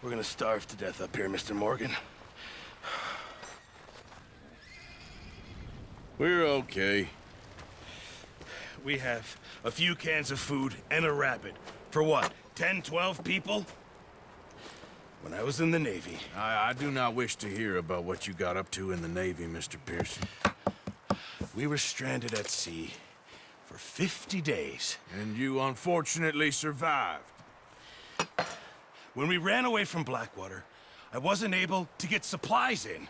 We're gonna starve to death up here, Mr. Morgan. We're okay. We have a few cans of food and a rabbit. For what, 10, 12 people? When I was in the Navy... I do not wish to hear about what you got up to in the Navy, Mr. Pearson. We were stranded at sea for 50 days. And you unfortunately survived. When we ran away from Blackwater, I wasn't able to get supplies in.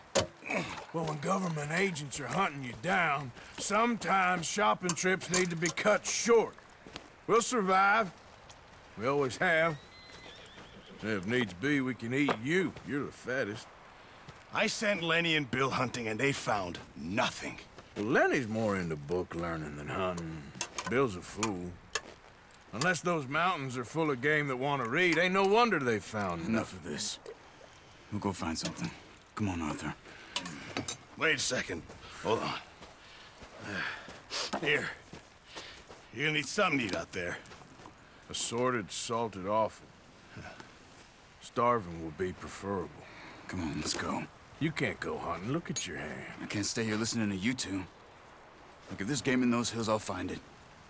Well, when government agents are hunting you down, sometimes shopping trips need to be cut short. We'll survive. We always have. If needs be, we can eat you. You're the fattest. I sent Lenny and Bill hunting, and they found nothing. Well, Lenny's more into book learning than hunting. Bill's a fool. Unless those mountains are full of game that want to read, ain't no wonder they found Enough of this. We'll go find something. Come on, Arthur. Wait a second. Hold on. Here. You're gonna need something to eat out there. Assorted, salted offal. Starving will be preferable. Come on, let's go. You can't go hunting. Look at your hand. I can't stay here listening to you two. Look, if there's game in those hills, I'll find it.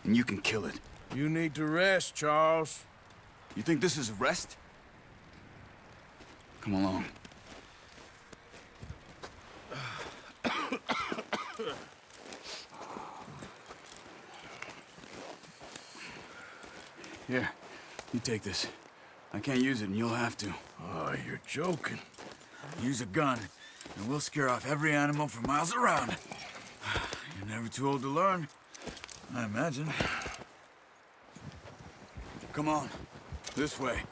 And you can kill it. You need to rest, Charles. You think this is rest? Come along. Here, you take this. I can't use it, and you'll have to. Oh, you're joking. Use a gun, and we'll scare off every animal for miles around. You're never too old to learn, I imagine. Come on, this way.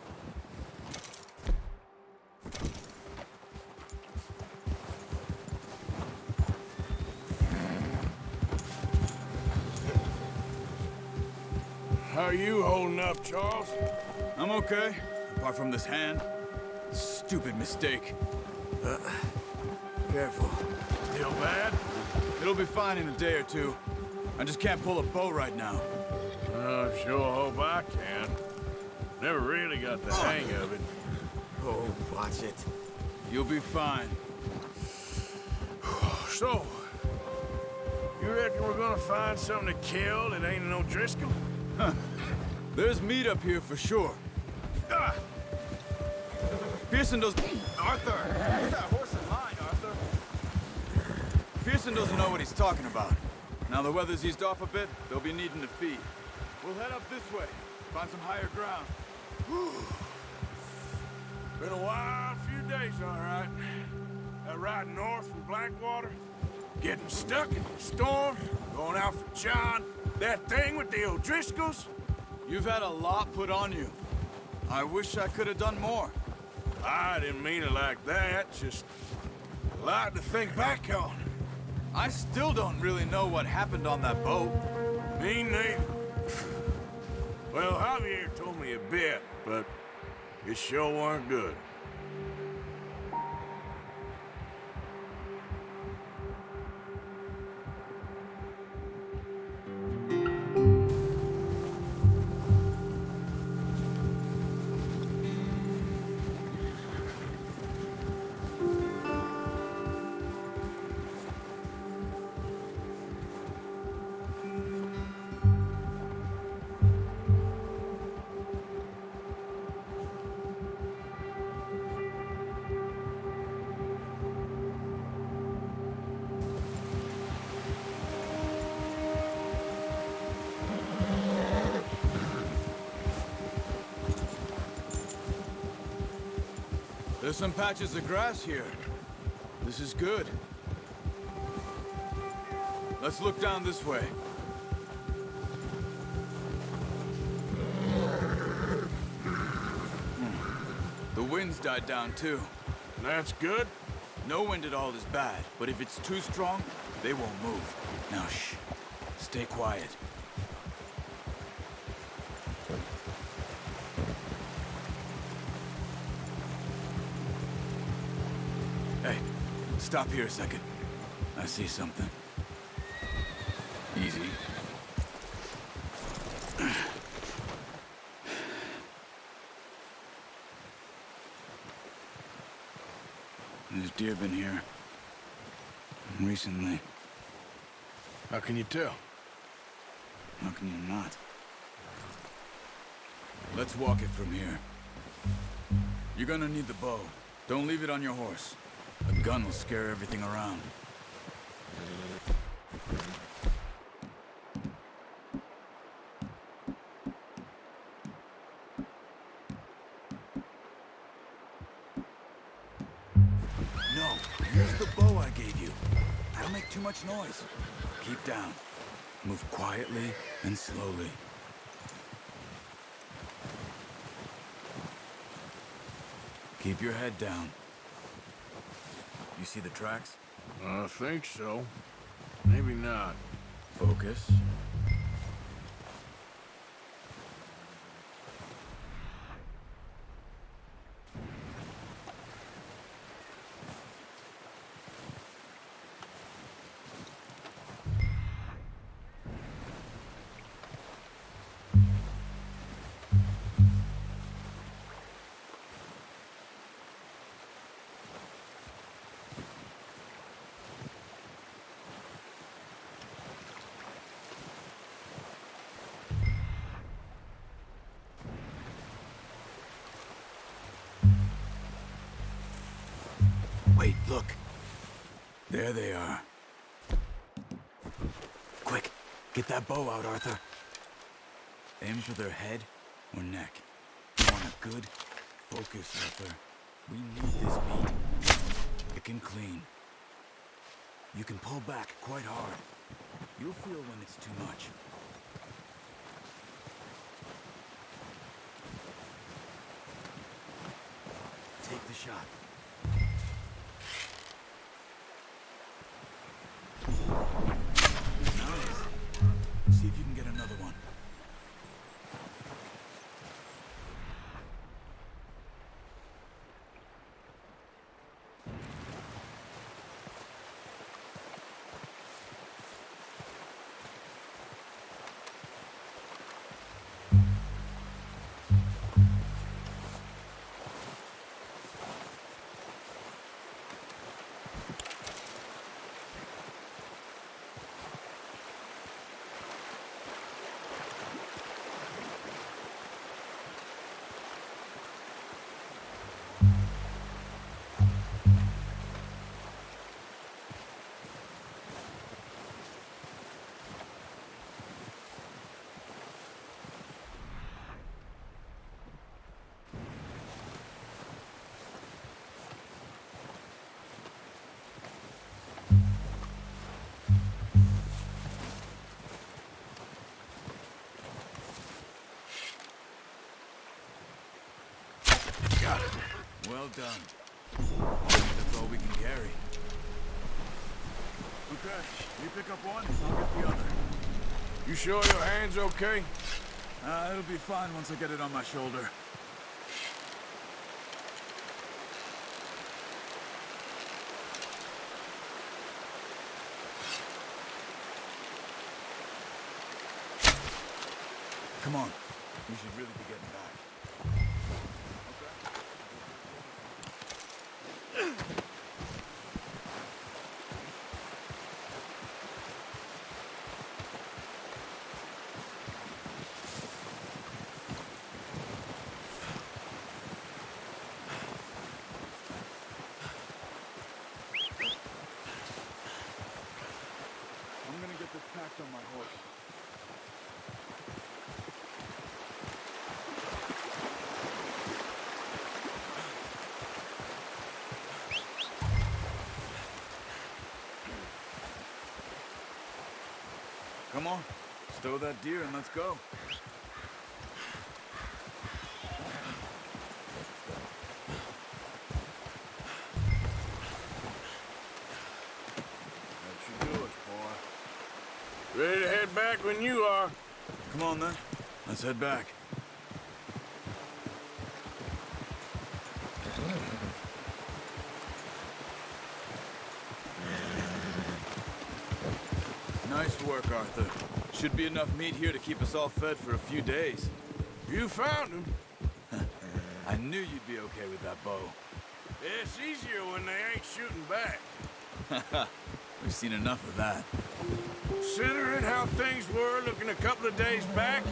How are you holding up, Charles? I'm okay, apart from this hand. Stupid mistake. Careful. Feel bad? It'll be fine in a day or two. I just can't pull a bow right now. I sure hope I can. Never really got the hang of it. Oh, watch it. You'll be fine. So, you reckon we're gonna find something to kill that ain't no Driscoll? Huh. There's meat up here for sure. Ah! Pearson doesn't... Arthur! Put that horse in line, Arthur. Pearson doesn't know what he's talking about. Now the weather's eased off a bit, they'll be needing to feed. We'll head up this way, find some higher ground. Been a wild few days, all right. That ride north from Blackwater, getting stuck in the storm, going out for John, that thing with the O'Driscolls. You've had a lot put on you. I wish I could have done more. I didn't mean it like that, just a lot to think back on. I still don't really know what happened on that boat. Me neither. Well, Javier told me a bit, but it sure weren't good. There's some patches of grass here. This is good. Let's look down this way. The wind's died down too. That's good. No wind at all is bad, but if it's too strong, they won't move. Now shh. Stay quiet. Hey, stop here a second. I see something. Easy. There's deer been here. Recently. How can you tell? How can you not? Let's walk it from here. You're gonna need the bow. Don't leave it on your horse. A gun will scare everything around. No, use the bow I gave you. That'll make too much noise. Keep down. Move quietly and slowly. Keep your head down. You see the tracks? I think so. Maybe not. Focus. Wait, look. There they are. Quick, get that bow out, Arthur. Aim for their head or neck. You want a good focus, Arthur. We need this meat. Thick and clean. You can pull back quite hard. You'll feel when it's too much. Take the shot. Nice. See if you can get another one. Got it. Well done. That's all we can carry. Okay, you pick up one, I'll get the other. You sure your hand's okay? It'll be fine once I get it on my shoulder. Come on. We should really be getting back. I'm gonna get this packed on my horse. Come on, stow that deer and let's go. That should do it, boy. Ready to head back when you are. Come on then, let's head back. Nice work, Arthur. Should be enough meat here to keep us all fed for a few days. You found him. I knew you'd be okay with that bow. It's easier when they ain't shooting back. We've seen enough of that. Considering how things were looking a couple of days back,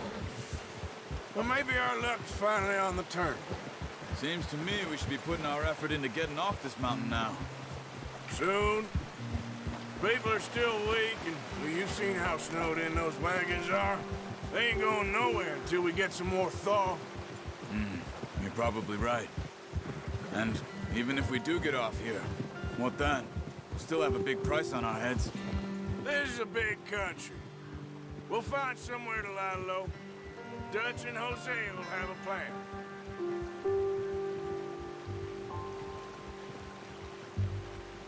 well, maybe our luck's finally on the turn. Seems to me we should be putting our effort into getting off this mountain now. Soon. People are still weak, and well, you've seen how snowed in those wagons are. They ain't going nowhere until we get some more thaw. You're probably right. And even if we do get off here, what then? We'll still have a big price on our heads. This is a big country. We'll find somewhere to lie low. Dutch and Jose will have a plan.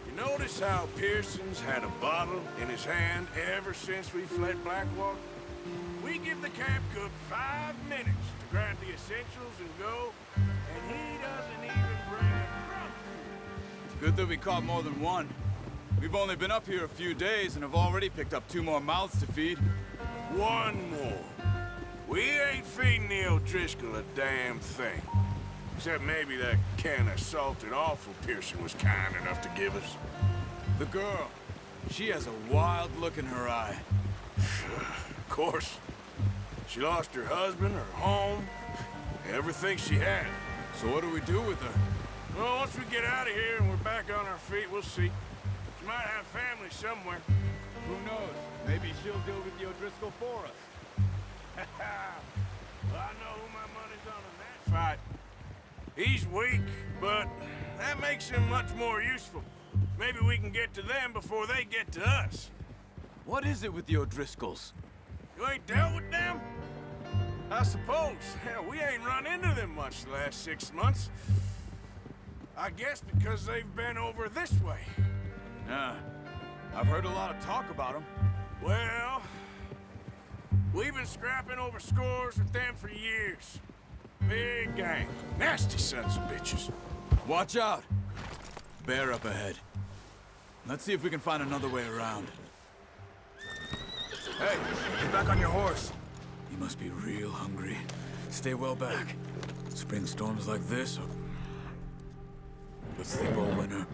You notice how Pearson's had a bottle in his hand ever since we fled Blackwater? We give the camp cook 5 minutes to grab the essentials and go, and he doesn't even bring a crumb. It's good that we caught more than one. We've only been up here a few days and have already picked up 2 more mouths to feed. 1 more. We ain't feeding the O'Driscoll a damn thing. Except maybe that can of salted offal Pearson was kind enough to give us. The girl, she has a wild look in her eye. Of course. She lost her husband, her home, everything she had. So what do we do with her? Well, once we get out of here and we're back on our feet, we'll see. She might have family somewhere. Who knows? Maybe she'll deal with the O'Driscoll for us. Well, I know who my money's on in that fight. He's weak, but that makes him much more useful. Maybe we can get to them before they get to us. What is it with the O'Driscolls? You ain't dealt with them? I suppose. Hell, we ain't run into them much the last 6 months. I guess because they've been over this way. Yeah, I've heard a lot of talk about them. Well, we've been scrapping over scores with them for years. Big gang. Nasty sons of bitches. Watch out! Bear up ahead. Let's see if we can find another way around. Hey, get back on your horse. You must be real hungry. Stay well back. Spring storms like this, we'll sleep all winter.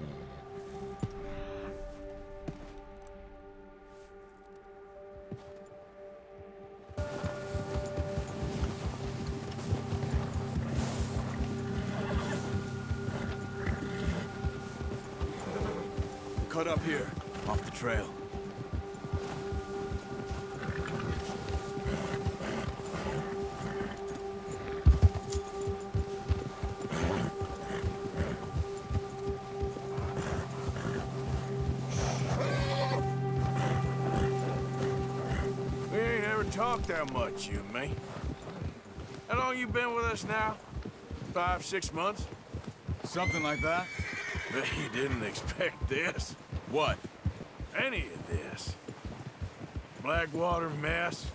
Cut up here, off the trail. We ain't ever talked that much, you and me. How long you been with us now? 5, 6 months? Something like that? Bet you didn't expect this. What? Any of this. Blackwater mess.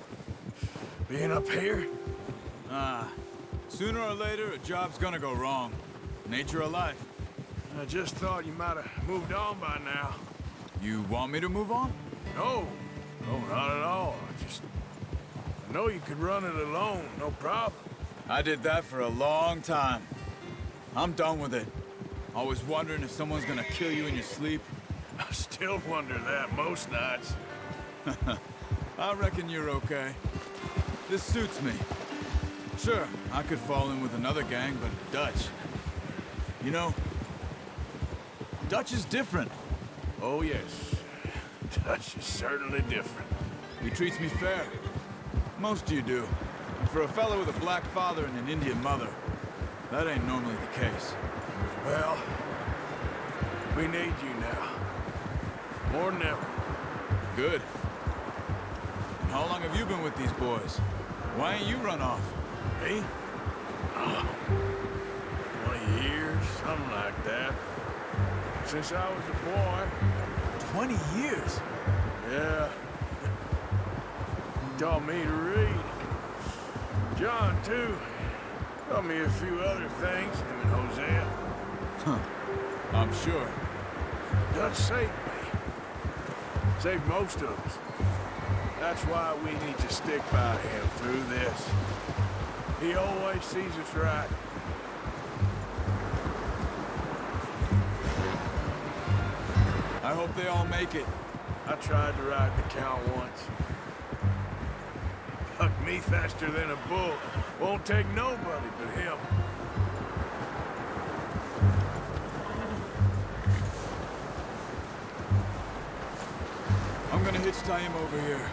Being up here. Sooner or later, a job's gonna go wrong. Nature of life. I just thought you might have moved on by now. You want me to move on? No. No, not at all. I know you could run it alone, no problem. I did that for a long time. I'm done with it. Always wondering if someone's gonna kill you in your sleep. I still wonder that most nights. I reckon you're okay. This suits me. Sure, I could fall in with another gang, but Dutch. You know, Dutch is different. Oh, yes. Dutch is certainly different. He treats me fair. Most of you do. And for a fellow with a black father and an Indian mother, that ain't normally the case. Well, we need you now. More than ever. Good. And how long have you been with these boys? Why ain't you run off? Me? 20 years, something like that. Since I was a boy. 20 years? Yeah. He taught me to read. John, too. Taught me a few other things, him and Hosea. Huh. I'm sure. Dutch saved me. Saved most of us. That's why we need to stick by him through this. He always sees us right. I hope they all make it. I tried to ride the cow once. Bucked me faster than a bull. Won't take nobody but him. I'm gonna hitch tie him over here.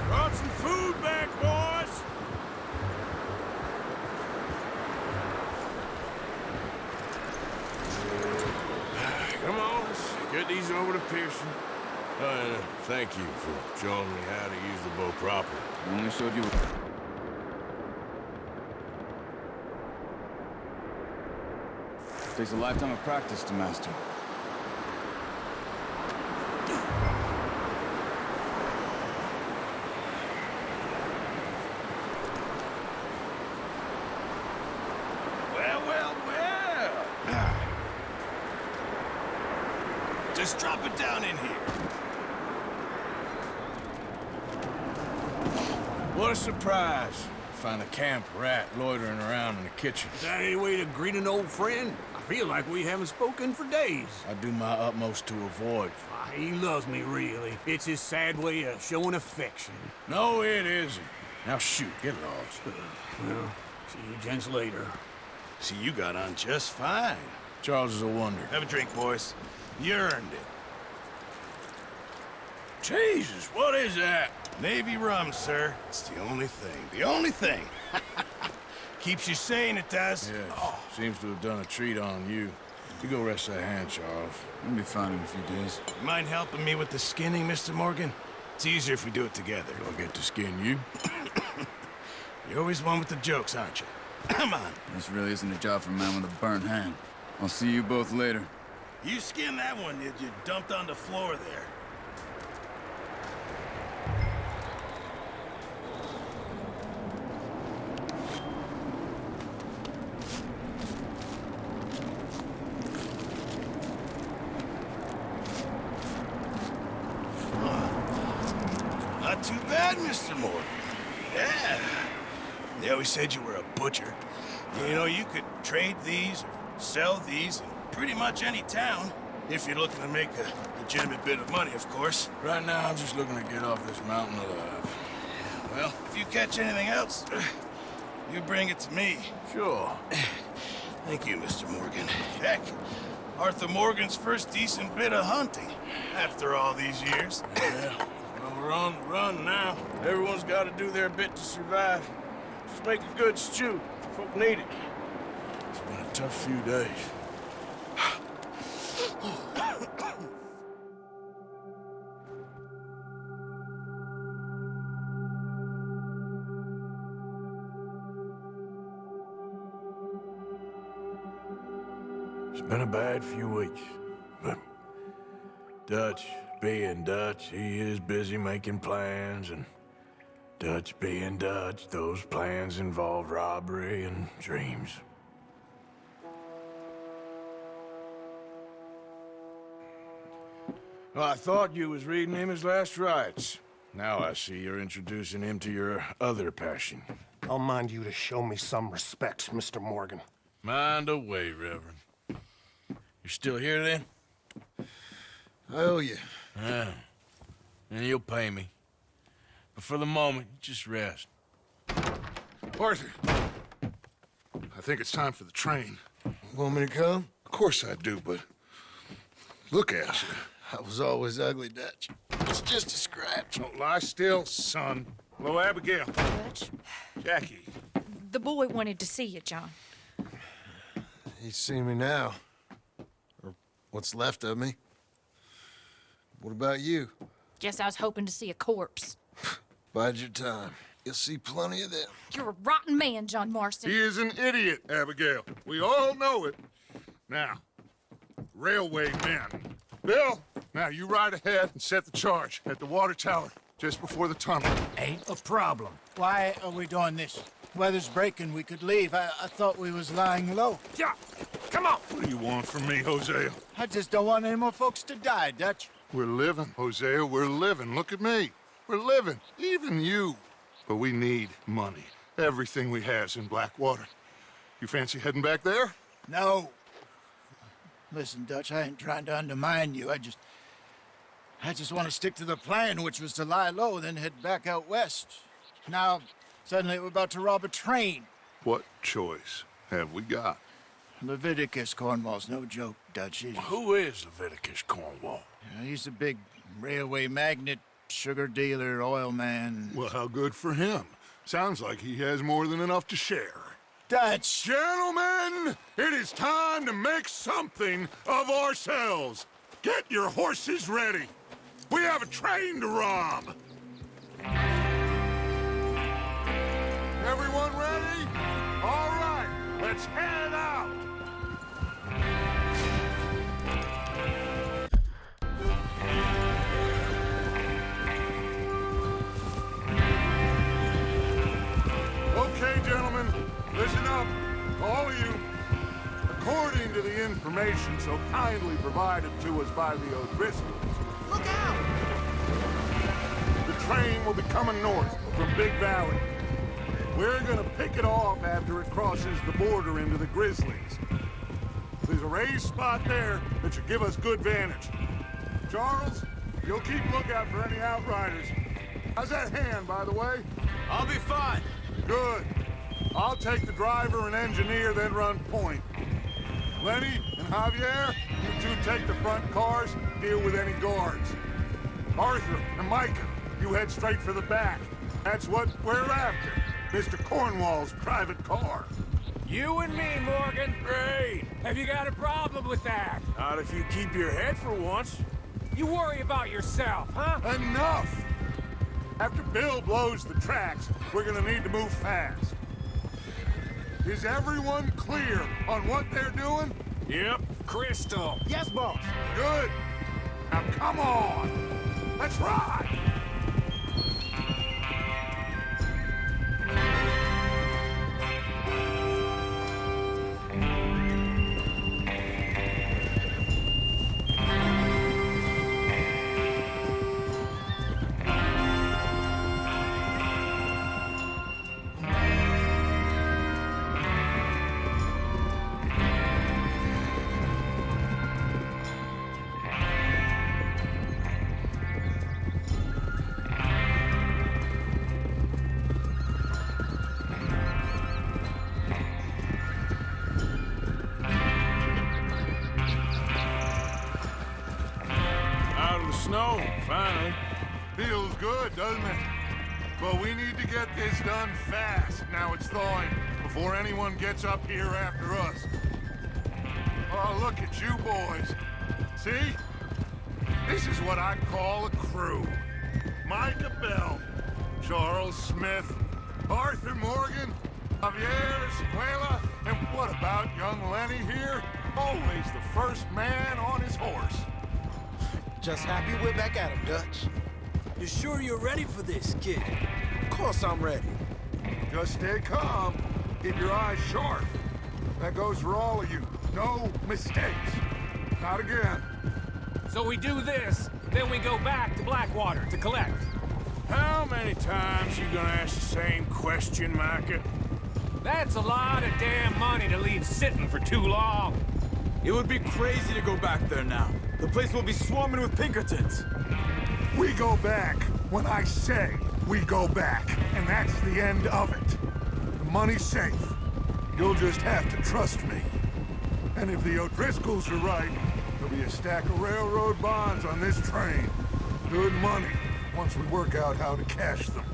Brought some food back, boys! Come on, let's get these over to Pearson. Thank you for showing me how to use the bow properly. I only showed you... Takes a lifetime of practice to master. Well. Just drop it down in here. What a surprise. Find a camp rat loitering around in the kitchen. Is that any way to greet an old friend? I feel like we haven't spoken for days. I do my utmost to avoid you. He loves me, really. It's his sad way of showing affection. No, it isn't. Now shoot, get lost. Well, see you gents later. See, you got on just fine. Charles is a wonder. Have a drink, boys. You earned it. Jesus, what is that? Navy rum, sir. It's the only thing. The only thing. Keeps you sane, it does. Yes, seems to have done a treat on you. You go rest that hand, Charles. We'll be fine in a few days. You mind helping me with the skinning, Mr. Morgan? It's easier if we do it together. Do I get to skin you? You're always one with the jokes, aren't you? Come on. This really isn't a job for a man with a burnt hand. I'll see you both later. You skinned that one you dumped on the floor there. Not too bad, Mr. Morgan. Yeah. They always said you were a butcher. You know, you could trade these or sell these in pretty much any town, if you're looking to make a legitimate bit of money, of course. Right now, I'm just looking to get off this mountain alive. Well, if you catch anything else, you bring it to me. Sure. Thank you, Mr. Morgan. Heck, Arthur Morgan's first decent bit of hunting, after all these years. Yeah. Well, we're on the run now. Everyone's got to do their bit to survive. Just make a good stew. Folk need it. It's been a tough few days. It's been a bad few weeks, but Dutch being Dutch, he is busy making plans, and Dutch being Dutch, those plans involve robbery and dreams. Well, I thought you was reading him his last rites. Now I see you're introducing him to your other passion. I'll mind you to show me some respect, Mr. Morgan. Mind away, Reverend. You're still here, then? I owe you. Yeah. And you'll pay me. But for the moment, just rest. Arthur, I think it's time for the train. Want me to come? Of course I do, but look at you. I was always ugly, Dutch. It's just a scratch. Don't lie still, son. Hello, Abigail. Dutch, Jackie. the boy wanted to see you, John. He's seen me now. Or what's left of me. What about you? Guess I was hoping to see a corpse. Bide your time. You'll see plenty of them. You're a rotten man, John Marston. He is an idiot, Abigail. We all know it. Now, railway men. Bill, now you ride ahead and set the charge at the water tower just before the tunnel. Ain't a problem. Why are we doing this? Weather's breaking, we could leave. I thought we was lying low. Yeah, come on. What do you want from me, Hosea? I just don't want any more folks to die, Dutch. We're living, Hosea, we're living. Look at me. We're living, even you. But we need money. Everything we has in Blackwater. You fancy heading back there? No. Listen, Dutch, I ain't trying to undermine you. I just want to stick to the plan, which was to lie low, then head back out west. Now, suddenly we're about to rob a train. What choice have we got? Leviticus Cornwall's no joke, Dutch. Who is Leviticus Cornwall? He's a big railway magnate, sugar dealer, oil man. Well, how good for him. Sounds like he has more than enough to share. Dutch! Gentlemen, it is time to make something of ourselves. Get your horses ready. We have a train to rob. Everyone ready? All right, let's head out. Okay, gentlemen, listen up, all of you. According to the information so kindly provided to us by the O'Driscolls, Look out! the train will be coming north from Big Valley. We're gonna pick it off after it crosses the border into the Grizzlies. There's a raised spot there that should give us good vantage. Charles, you'll keep lookout for any outriders. How's that hand, by the way? I'll be fine. Good. I'll take the driver and engineer, then run point. Lenny and Javier, you two take the front cars, deal with any guards. Arthur and Micah, you head straight for the back. That's what we're after. Mr. Cornwall's private car. You and me, Morgan. Great. Have you got a problem with that? Not if you keep your head for once. You worry about yourself, huh? Enough! After Bill blows the tracks, we're gonna need to move fast. Is everyone clear on what they're doing? Yep. Crystal. Yes, boss. Good. Now come on. Let's ride. Snow, finally. Feels good, doesn't it? But we need to get this done fast. Now it's thawing, before anyone gets up here after us. Oh, look at you boys. See? This is what I call a crew. Micah Bell, Charles Smith, Arthur Morgan, Javier Escuela, and what about young Lenny here? Always the first man on his horse. Just happy we're back at him, Dutch. You sure you're ready for this, kid? Of course I'm ready. Just stay calm. Keep your eyes sharp. That goes for all of you. No mistakes. Not again. So we do this, then we go back to Blackwater to collect. How many times you gonna ask the same question, Micah? That's a lot of damn money to leave sitting for too long. It would be crazy to go back there now. The place will be swarming with Pinkertons. We go back when I say we go back, and that's the end of it. The money's safe. You'll just have to trust me. And if the O'Driscolls are right, there'll be a stack of railroad bonds on this train. Good money, once we work out how to cash them.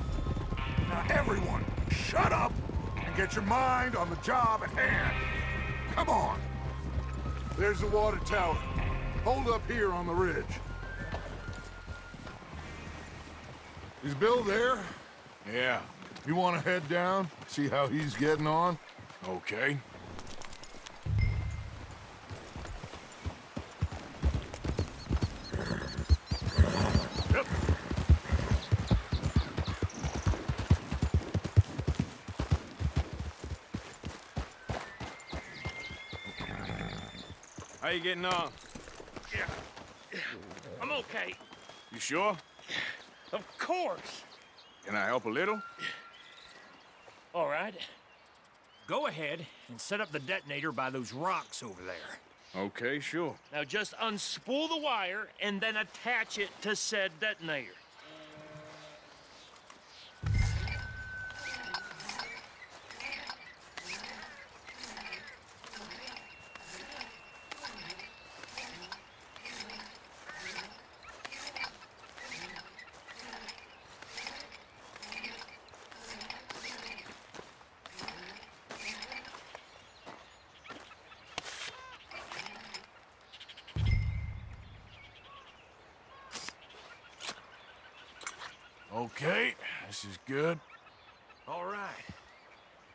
Now everyone, shut up and get your mind on the job at hand. Come on. There's the water tower. Hold up here on the ridge. Is Bill there? Yeah. You want to head down, see how he's getting on? Okay. Yep. How you getting on? Yeah. I'm okay. You sure? Of course. Can I help a little? All right. Go ahead and set up the detonator by those rocks over there. Okay, sure. Now just unspool the wire and then attach it to said detonator. Okay, this is good. All right.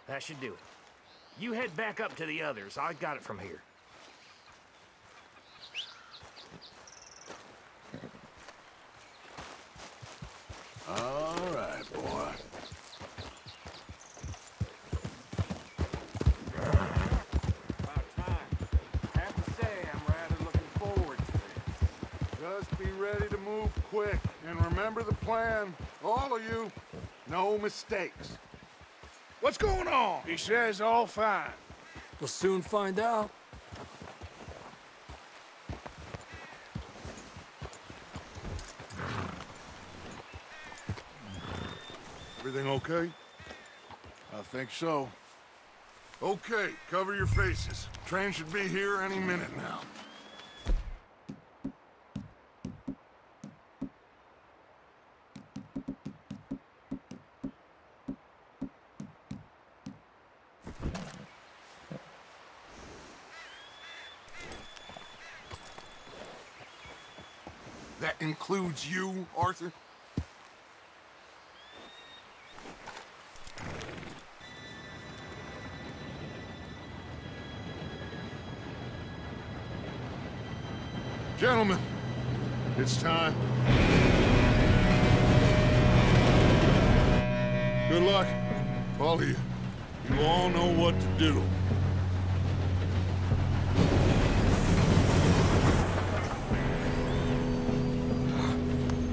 That should do it. You head back up to the others. I got it from here. All right, boy. About time. I have to say, I'm rather looking forward to this. Just be ready to move quick, and remember the plan. All of you, no mistakes. What's going on? He says all fine. We'll soon find out. Everything okay? I think so. Okay, cover your faces. Train should be here any minute now. That includes you, Arthur? Gentlemen, it's time. Good luck, all of you. You all know what to do.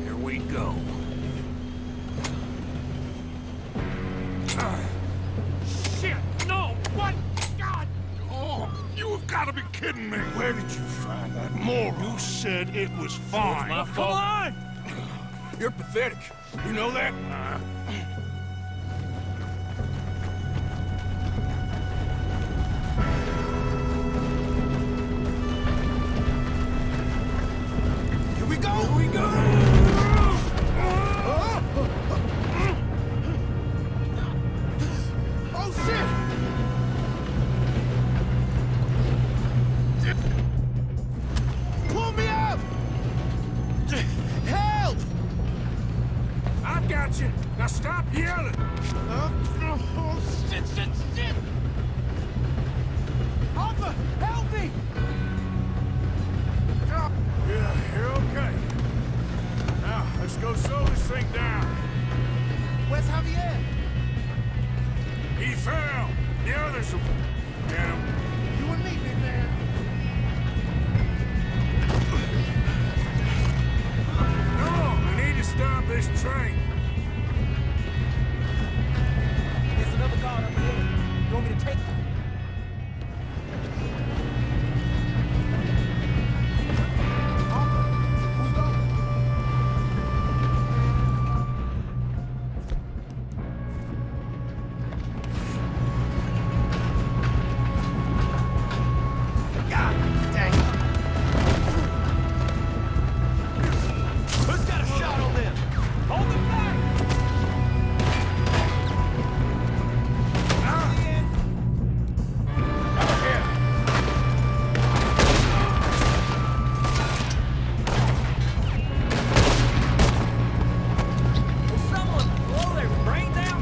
Here we go. Shit! No! What? God! Oh, you have got to be kidding me. Where did you find that moron? You said it was fine. My Come fault. on! You're pathetic. You know that? Here we go! Here we go! Oh, shit! Pull me up! Help! I've got you. Now stop yelling. Oh, shit, shit, shit! Arthur, help me! Yeah, you're okay. Now, let's go slow this thing down. Where's Javier? He fell. The others will get him. You and me, big man. No, we need to stop this train. There's another guard up here. You want me to take him? Arthur, who's going? God dang it. Who's got a shot on them? Hold them back! Will someone blow their brains out?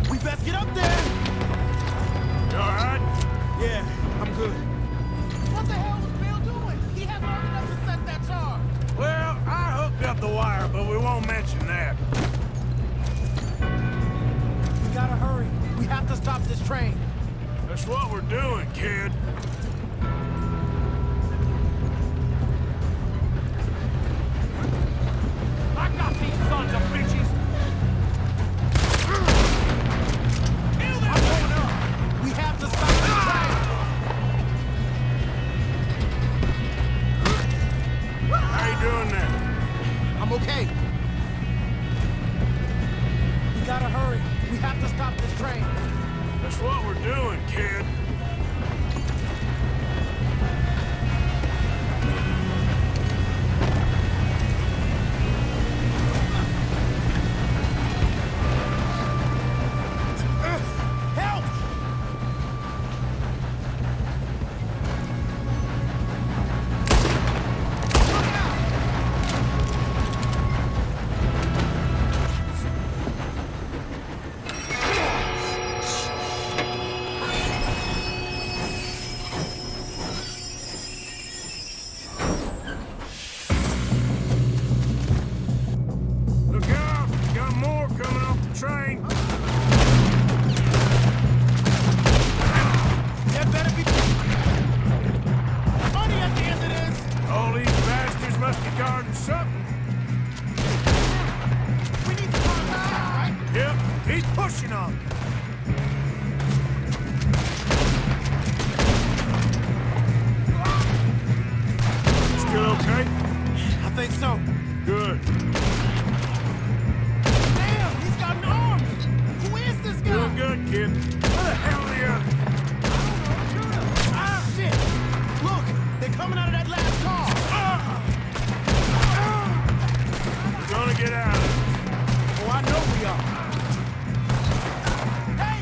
We best get up there! You all right? Yeah, I'm good. What the hell was Bill doing? He had long enough to set that charge. Well, I hooked up the wire, but we won't mention that. We gotta hurry. We have to stop this train. That's what we're doing, kid. I got these sons of bitches! I'm okay. We gotta hurry. We have to stop this train. That's what we're doing, kid. Help! Look out! We got more coming off the train. There better be money at the end of this. All these bastards must be guarding something. We need to find out, all right? Yep, he's pushing on me. Still okay? I think so. Good. Damn, he's got an arm. Who is this guy? Doing good, kid. Where the hell are the others? Ah, shit! Look, they're coming out of that last car. We're gonna get out of this. Oh, I know we are. Hey,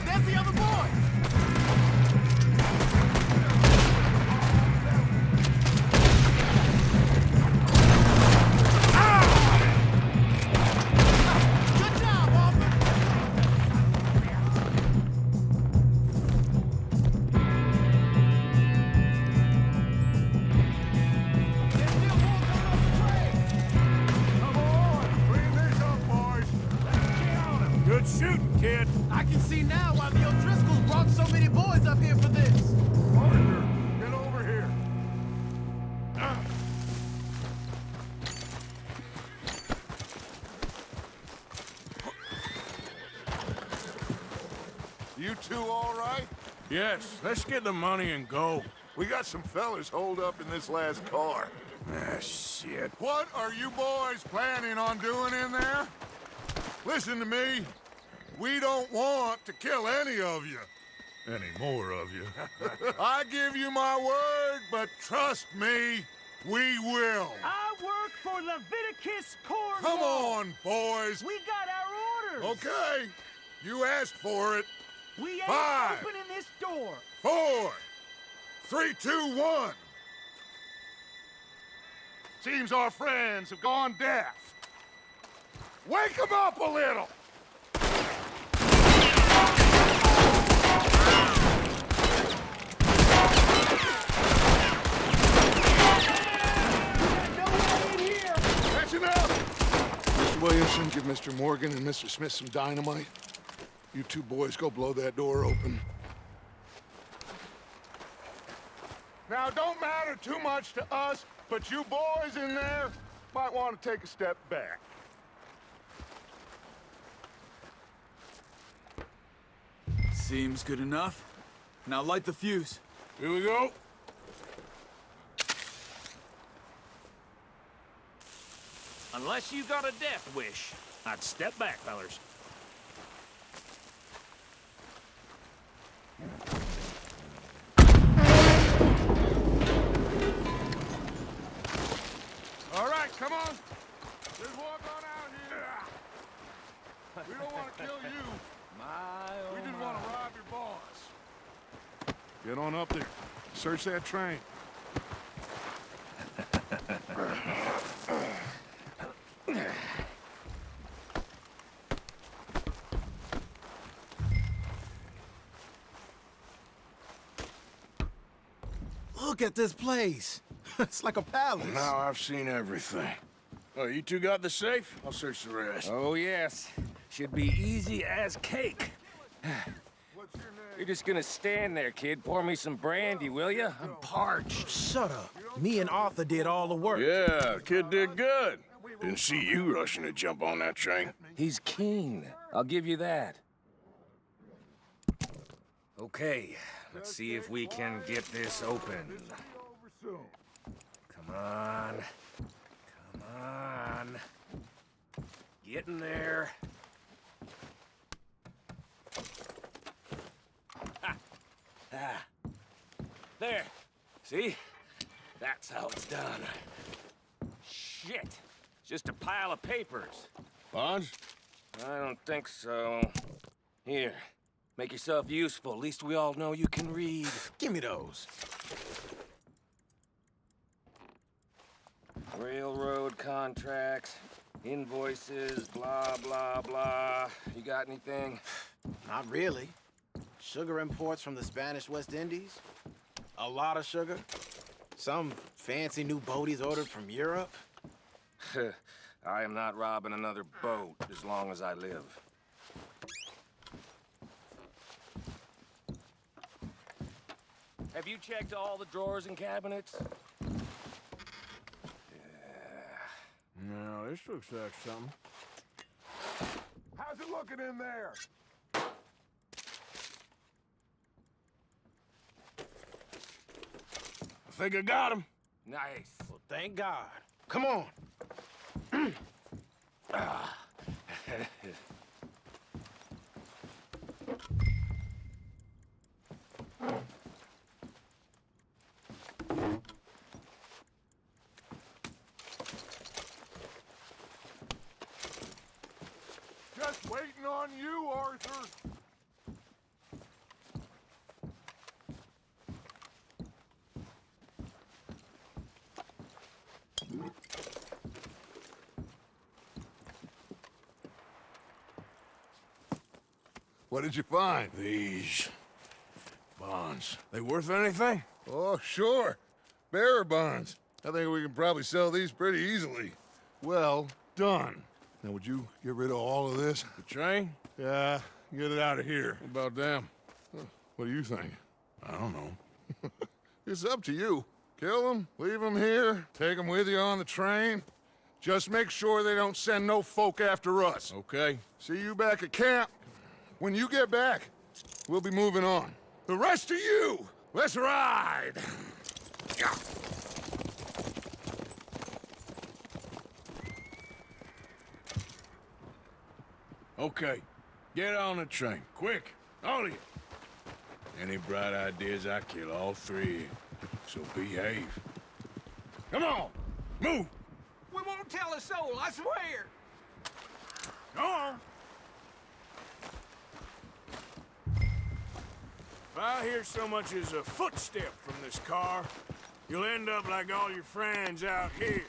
there's the other boy. Good job, Arthur. There's still more coming off the train. Come on, bring this up, boys. Let's get on him. Good shooting, kid. I can see now why the O'Driscolls brought so many boys up here for this. Arthur, get over here. You two all right? Yes, let's get the money and go. We got some fellas holed up in this last car. Ah, shit. What are you boys planning on doing in there? Listen to me. We don't want to kill any of you. Any more of you. I give you my word, but trust me, we will. I work for Leviticus Cornwall. Come on, boys. We got our orders. Okay, you asked for it. We ain't 5, opening this door. 4, 3, 2, 1. Seems our friends have gone deaf. Wake them up a little. That's enough. Mr. Williamson, give Mr. Morgan and Mr. Smith some dynamite. You two boys go blow that door open. Now, it don't matter too much to us, but you boys in there might want to take a step back. Seems good enough. Now light the fuse. Here we go. Unless you got a death wish, I'd step back, fellers. All right, come on. Just walk on out here. We don't want to kill you. We just want to rob your boss. Get on up there. Search that train. Look at this place. It's like a palace. Now I've seen everything. Oh, you two got the safe? I'll search the rest. Oh, yes. Should be easy as cake. What's your name? You're just gonna stand there, kid. Pour me some brandy, will you? I'm parched. Shut up. Me and Arthur did all the work. Yeah, kid did good. Didn't see you rushing to jump on that train. He's keen. I'll give you that. Okay, let's see if we can get this open. Come on. Come on. There. See? That's how it's done. Shit. Just a pile of papers. Bonds? I don't think so. Here. Make yourself useful. At least we all know you can read. Give me those. Railroad contracts, invoices, blah, blah, blah. You got anything? Not really. Sugar imports from the Spanish West Indies. A lot of sugar. Some fancy new boat he's ordered from Europe. I am not robbing another boat as long as I live. Have you checked all the drawers and cabinets? No, this looks like something. How's it looking in there? I think I got him. Nice. Well, thank God. Come on. Just waiting on you, Arthur. What did you find? These bonds. They worth anything? Oh, sure. Bearer bonds. I think we can probably sell these pretty easily. Well done. Now, would you get rid of all of this? The train? Yeah, get it out of here. What about them? What do you think? I don't know. It's up to you. Kill them, leave them here, take them with you on the train. Just make sure they don't send no folk after us. Okay. See you back at camp. When you get back, we'll be moving on. The rest of you, let's ride! Okay. Get on the train. Quick. All of you. Any bright ideas, I kill all three. So behave. Come on! Move! We won't tell a soul, I swear. Go on! If I hear so much as a footstep from this car, you'll end up like all your friends out here.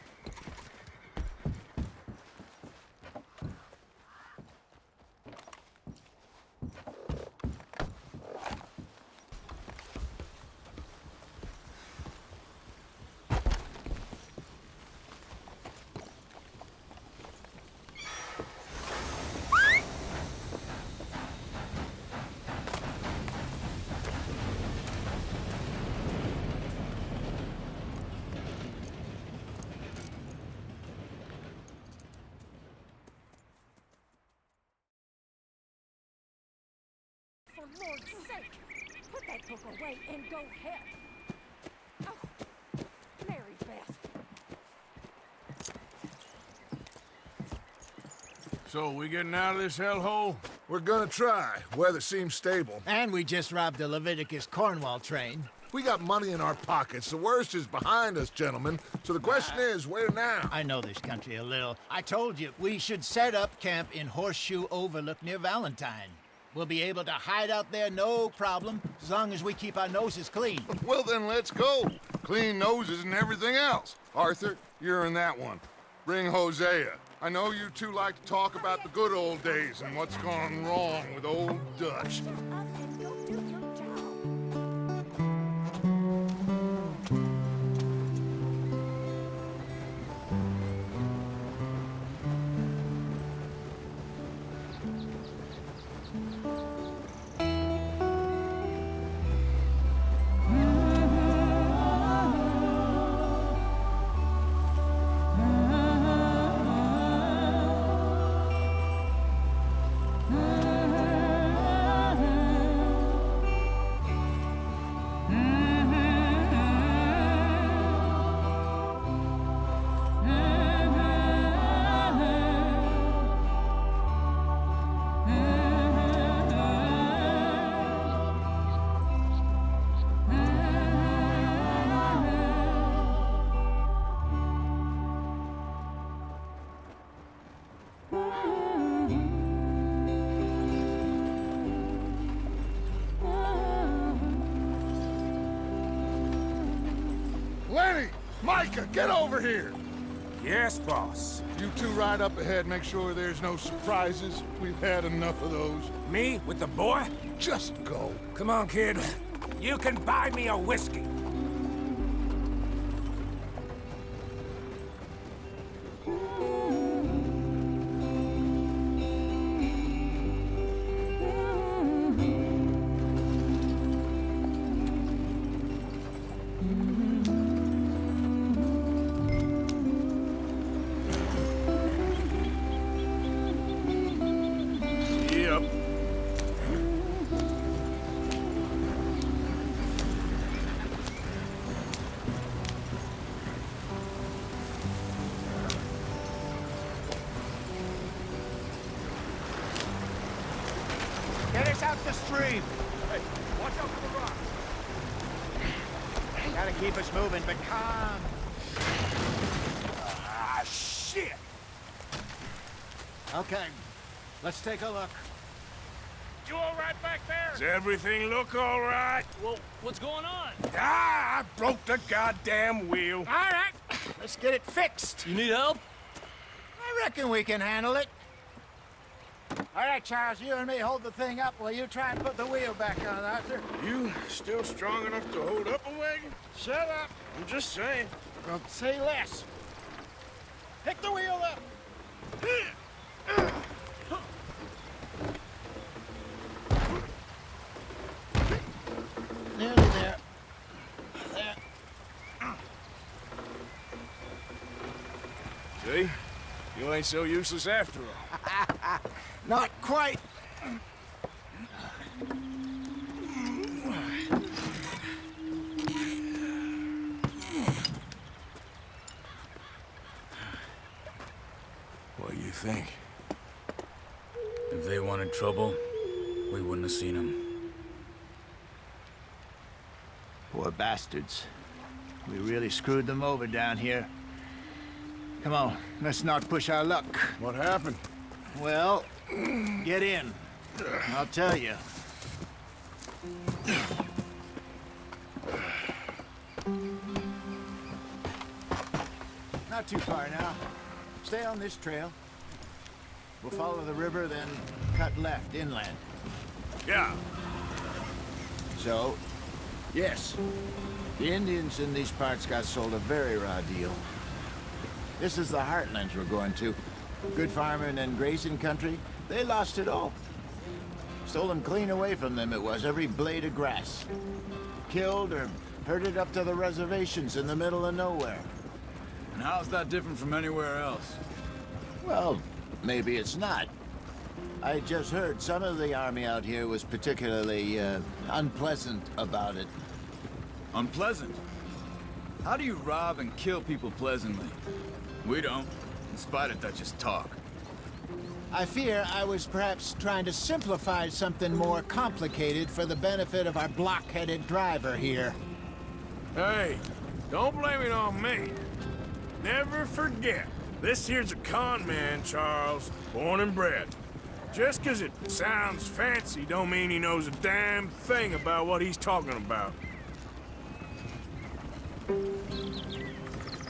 For Lord's sake, put that book away and go help. Oh, Mary Beth. So, we getting out of this hellhole? We're gonna try. Weather seems stable. And we just robbed the Leviticus Cornwall train. We got money in our pockets. The worst is behind us, gentlemen. So the question is, where now? I know this country a little. I told you, we should set up camp in Horseshoe Overlook near Valentine. We'll be able to hide out there, no problem, as long as we keep our noses clean. Well, then let's go. Clean noses and everything else. Arthur, you're in that one. Bring Hosea. I know you two like to talk about the good old days and what's gone wrong with old Dutch. Micah, get over here! Yes, boss. You two ride up ahead, make sure there's no surprises. We've had enough of those. Me with the boy? Just go. Come on, kid. You can buy me a whiskey. Get us out the stream. Hey, watch out for the rocks. Gotta keep us moving, but calm. Ah, shit! Okay, let's take a look. You all right back there? Does everything look all right? Well, what's going on? Ah, I broke the goddamn wheel. All right, let's get it fixed. You need help? I reckon we can handle it. All right, Charles, you and me hold the thing up while you try and put the wheel back on, Arthur. You still strong enough to hold up a wagon? Shut up. I'm just saying. Well, say less. Pick the wheel up. Nearly there. There. See? You ain't so useless after all. Not quite. What do you think? If they wanted trouble, we wouldn't have seen them. Poor bastards. We really screwed them over down here. Come on, let's not push our luck. What happened? Well, get in. I'll tell you. Not too far now. Stay on this trail. We'll follow the river, then cut left inland. Yeah. So, yes, the Indians in these parts got sold a very raw deal. This is the heartlands we're going to. Good farming and grazing country, they lost it all. Stolen clean away from them it was, every blade of grass. Killed or herded up to the reservations in the middle of nowhere. And how's that different from anywhere else? Well, maybe it's not. I just heard some of the army out here was particularly, unpleasant about it. Unpleasant? How do you rob and kill people pleasantly? We don't. In spite of that, just talk. I fear I was perhaps trying to simplify something more complicated for the benefit of our block-headed driver here. Hey, don't blame it on me. Never forget, this here's a con man, Charles, born and bred. Just 'cause it sounds fancy don't mean he knows a damn thing about what he's talking about.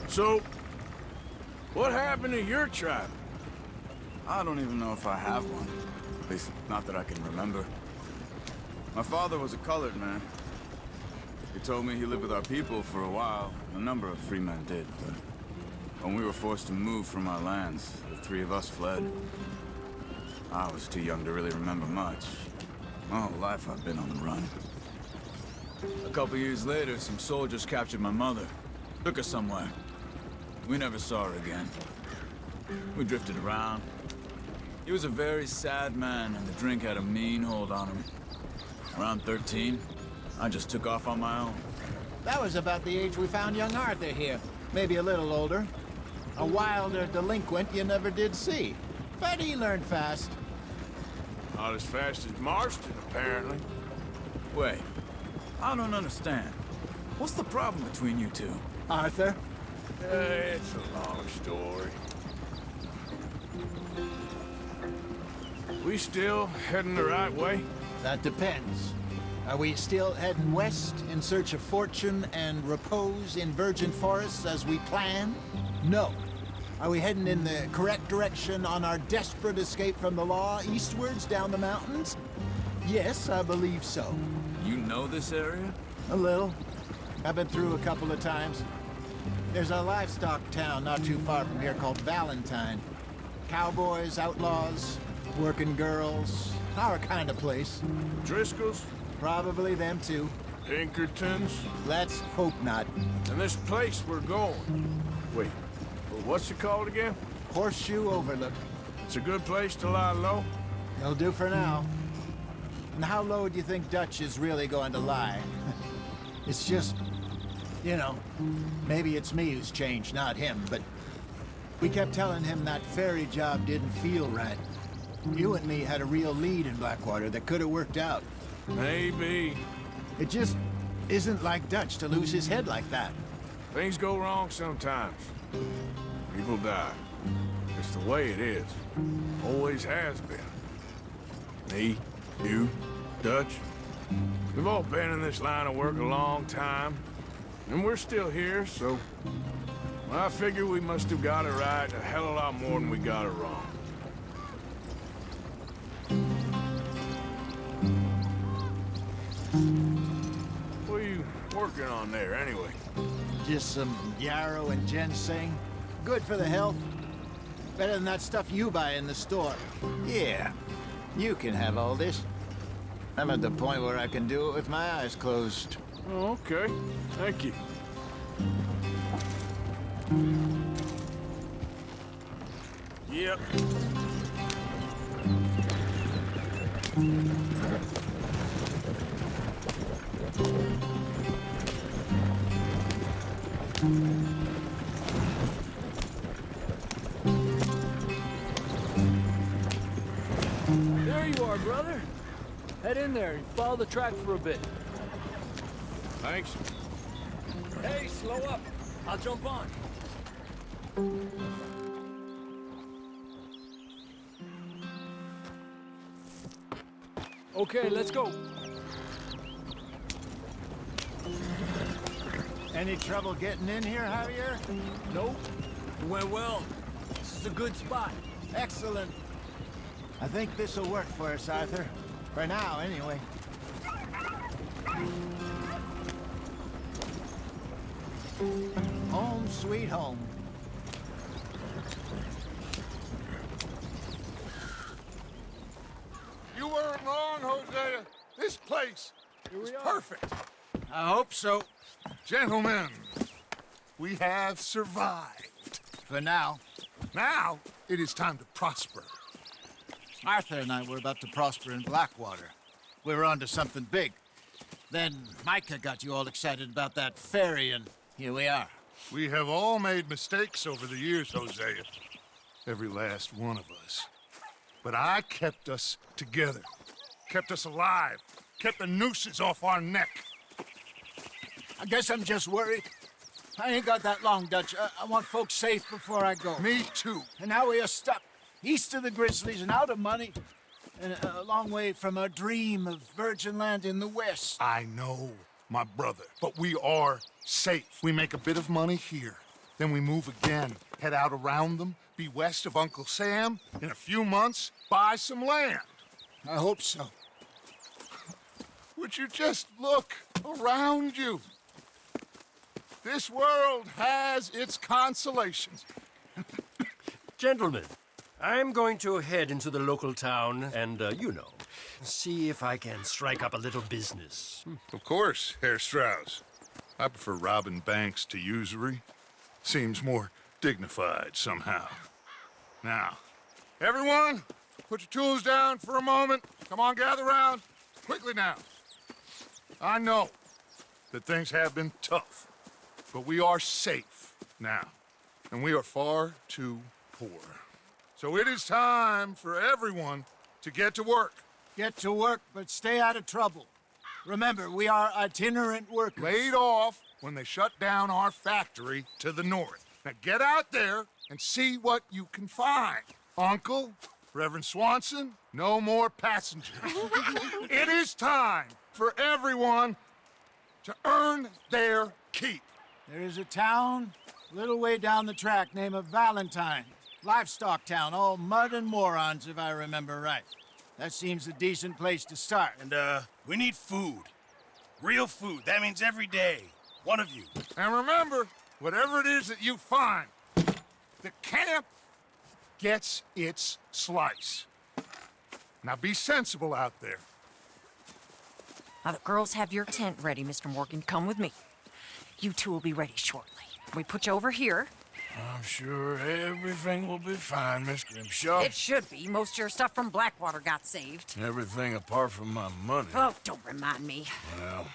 So, what happened to your tribe? I don't even know if I have one. At least, not that I can remember. My father was a colored man. He told me he lived with our people for a while. A number of free men did, but when we were forced to move from our lands, the three of us fled. I was too young to really remember much. My whole life I've been on the run. A couple years later, some soldiers captured my mother. Took her somewhere. We never saw her again. We drifted around. He was a very sad man, and the drink had a mean hold on him. Around 13, I just took off on my own. That was about the age we found young Arthur here. Maybe a little older. A wilder delinquent you never did see. But he learned fast. Not as fast as Marston, apparently. Wait, I don't understand. What's the problem between you two? Arthur? It's a long story. We still heading the right way? That depends. Are we still heading west in search of fortune and repose in virgin forests as we planned? No. Are we heading in the correct direction on our desperate escape from the law eastwards down the mountains? Yes, I believe so. You know this area? A little. I've been through a couple of times. There's a livestock town not too far from here called Valentine. Cowboys, outlaws, working girls, our kind of place. Driscoll's? Probably them too. Pinkertons? Let's hope not. And this place we're going. Wait, what's it called again? Horseshoe Overlook. It's a good place to lie low? It'll do for now. And how low do you think Dutch is really going to lie? It's just, you know, maybe it's me who's changed, not him, but we kept telling him that ferry job didn't feel right. You and me had a real lead in Blackwater that could have worked out. Maybe. It just isn't like Dutch to lose his head like that. Things go wrong sometimes. People die. It's the way it is. Always has been. Me, you, Dutch. We've all been in this line of work a long time. And we're still here, so... well, I figure we must have got it right a hell of a lot more than we got it wrong. What are you working on there, anyway? Just some yarrow and ginseng. Good for the health. Better than that stuff you buy in the store. Yeah, you can have all this. I'm at the point where I can do it with my eyes closed. Oh, okay. Thank you. Yep. There you are, brother. Head in there and follow the track for a bit. Thanks. Hey, slow up. I'll jump on. Okay, let's go. Any trouble getting in here, Javier? Nope. It went well. This is a good spot. Excellent. I think this'll work for us, Arthur. For now, anyway. Home sweet home. You weren't wrong, Hosea. This place is perfect. I hope so. Gentlemen, we have survived. For now. Now, it is time to prosper. Arthur and I were about to prosper in Blackwater. We were onto something big. Then Micah got you all excited about that ferry, and here we are. We have all made mistakes over the years, Hosea. Every last one of us. But I kept us together. Kept us alive. Kept the nooses off our neck. I guess I'm just worried. I ain't got that long, Dutch. I want folks safe before I go. Me too. And now we are stuck, east of the Grizzlies and out of money, and a long way from our dream of virgin land in the west. I know, my brother, but we are safe. We make a bit of money here, then we move again, head out around them, be west of Uncle Sam, in a few months, buy some land. I hope so. Would you just look around you? This world has its consolations. Gentlemen, I'm going to head into the local town and, you know, see if I can strike up a little business. Of course, Herr Strauss. I prefer robbing banks to usury. Seems more dignified somehow. Now, everyone, put your tools down for a moment. Come on, gather round. Quickly now. I know that things have been tough, but we are safe now, and we are far too poor. So it is time for everyone to get to work. Get to work, but stay out of trouble. Remember, we are itinerant workers. Laid off when they shut down our factory to the north. Now get out there and see what you can find. Uncle, Reverend Swanson, no more passengers. It is time for everyone to earn their keep. There is a town a little way down the track named Valentine. Livestock town, all mud and morons, if I remember right. That seems a decent place to start. And, we need food. Real food. That means every day. One of you. And remember, whatever it is that you find, the camp gets its slice. Now be sensible out there. Now the girls have your tent ready, Mr. Morgan. Come with me. You two will be ready shortly. We put you over here. I'm sure everything will be fine, Miss Grimshaw. It should be. Most of your stuff from Blackwater got saved. Everything apart from my money. Oh, don't remind me. Well,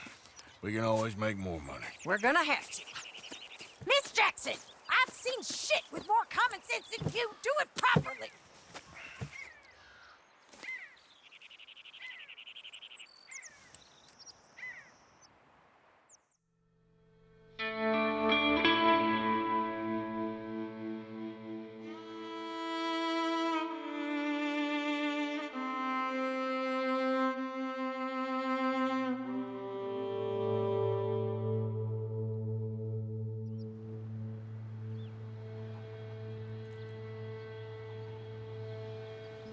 we can always make more money. We're gonna have to. Miss Jackson, I've seen shit with more common sense than you. Do it properly.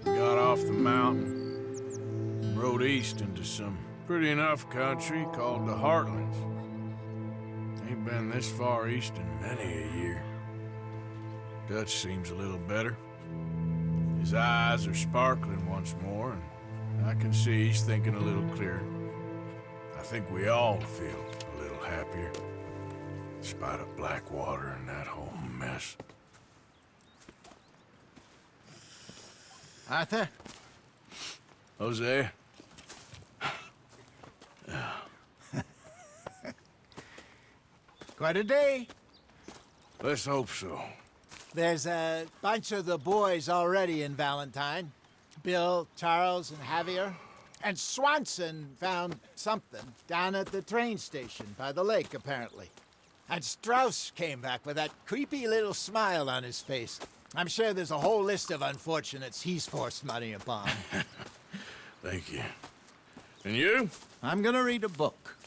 Got off the mountain, rode east into some pretty enough country called the Heartlands. Ain't been this far east in many a year. Dutch seems a little better. His eyes are sparkling once more, and I can see he's thinking a little clearer. I think we all feel a little happier, in spite of Blackwater and that whole mess. Arthur? Jose? Quite a day. Let's hope so. There's a bunch of the boys already in Valentine. Bill, Charles, and Javier. And Swanson found something down at the train station by the lake, apparently. And Strauss came back with that creepy little smile on his face. I'm sure there's a whole list of unfortunates he's forced money upon. Thank you. And you? I'm gonna read a book.